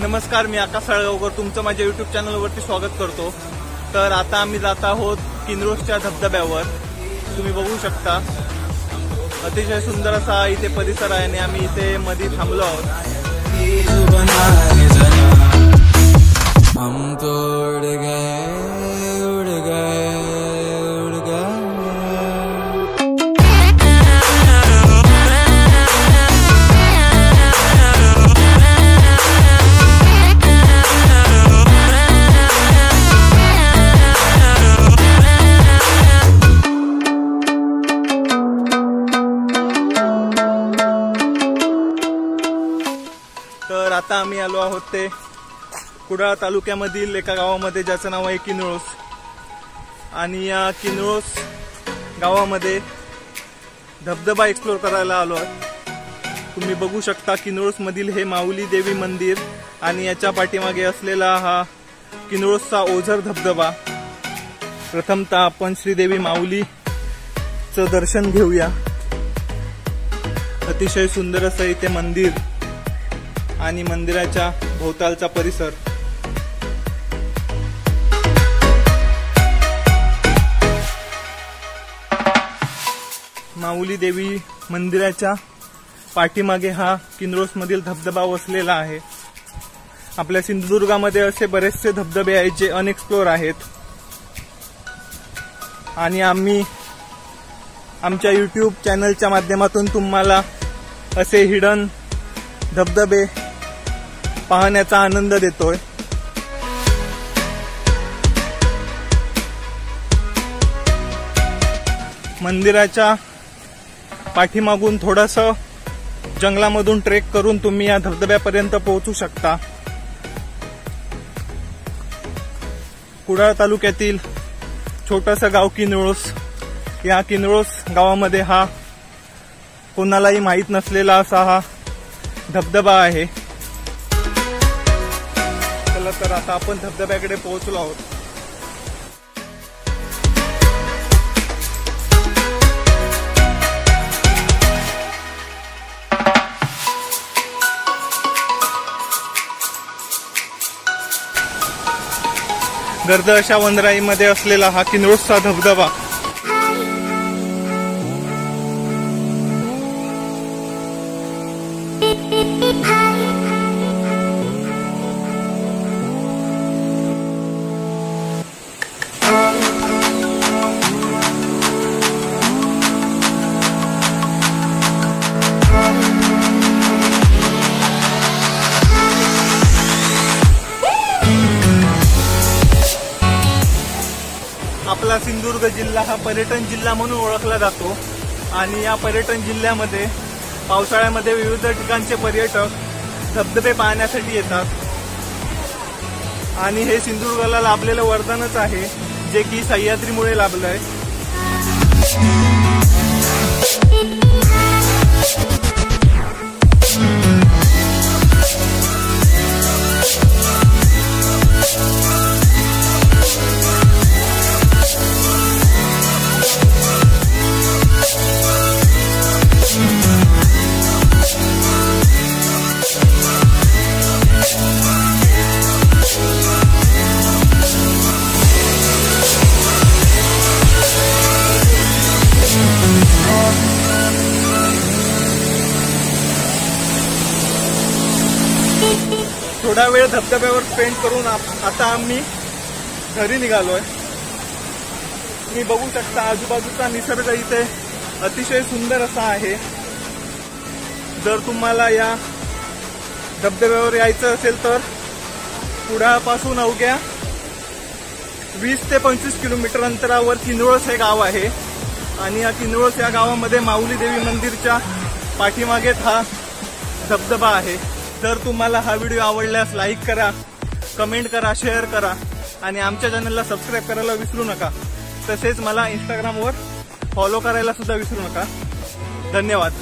नमस्कार, मी आकाश साळगावकर तुमचं माझ्या युट्यूब चॅनलवरती स्वागत करतो। तर आता आम्ही जात आहोत किनरोसच्या धबधब्यावर। तुम्ही बघू शकता अतिशय सुंदर असा इथे परिसर आहे आणि आम्ही इथे मध्ये थांबलो आहोत। हम तो उड़ गए उड़ गए उड़ गए। तर आता आम्ही आलो आहोत ते कुडाळ तालुक्यामधील एका गावामध्ये ज्याचं नाव आहे किनरोस। आणि या किनरोस गावामध्ये धबधबा एक्सप्लोर करायला आलो आहोत। तुम्ही बघू शकता किनरोस मधील हे माऊली देवी मंदिर आणि याच्या पाठीमागे असलेला हा किनरोसचा ओझर धबधबा। प्रथमतः आपण श्रीदेवी माऊलीचं दर्शन घेऊया। अतिशय सुंदर असं इथे मंदिर आणि मंदिराच्या भोवतालचा परिसर। माऊली देवी मंदिराच्या पाठीमागे हा किनरोस मधील धबधबा वसलेला आहे। आपल्या सिंधुदुर्गामध्ये असे बरेचसे धबधबे आहेत जे अनएक्सप्लोर आहेत आणि आम्ही आमच्या यूट्यूब चॅनलच्या माध्यमातून तुम्हाला असे हिडन धबधबे पाहण्याचा आनंद देतोय। मंदिराच्या पाठीमागून थोडंसं जंगलामधून ट्रेक करून तुम्ही या धबधब्यापर्यंत पोहोचू शकता। कुडाळ तालुक्यातील छोटंसं गाव किनरोस, या किनरोस गावामध्ये हा कोणालाही माहीत नसलेला असा हा धबधबा आहे। चला तर आता आपण धबधब्याकडे पोहोचलो आहोत। गर्द अशा वनराईमध्ये असलेला हा किनरोसचा धबधबा आपला सिंधुदुर्ग जिल्हा हा पर्यटन जिल्हा म्हणून ओळखला जातो आणि या पर्यटन जिल्ह्यामध्ये पावसाळ्यामध्ये विविध ठिकाणचे पर्यटक धबधबे पाहण्यासाठी येतात आणि हे सिंधुदुर्गाला लाभलेलं वरदानच आहे जे की सह्याद्रीमुळे लाभलंय। थोडा वेळ धबधब्यावर स्पेंड करून आता आम्ही घरी निघालोय। तुम्ही बघू शकता आजूबाजूचा निसर्ग इथे अतिशय सुंदर असा आहे। जर तुम्हाला या धबधब्यावर यायचं असेल तर कुडाळपासून अवघ्या 20 ते 25 किलोमीटर अंतरावर किनरोस हे गाव आहे आणि या किनरोस या गावामध्ये माऊली देवी मंदिरच्या पाठीमागेच हा धबधबा आहे। जर तुम्हाला हा व्हिडिओ आवडल्यास लाईक करा, कमेंट करा, शेअर करा आणि आमच्या चॅनलला सबस्क्राईब करायला विसरू नका। तसेच मला इंस्टाग्रामवर फॉलो करायला सुद्धा विसरू नका. धन्यवाद.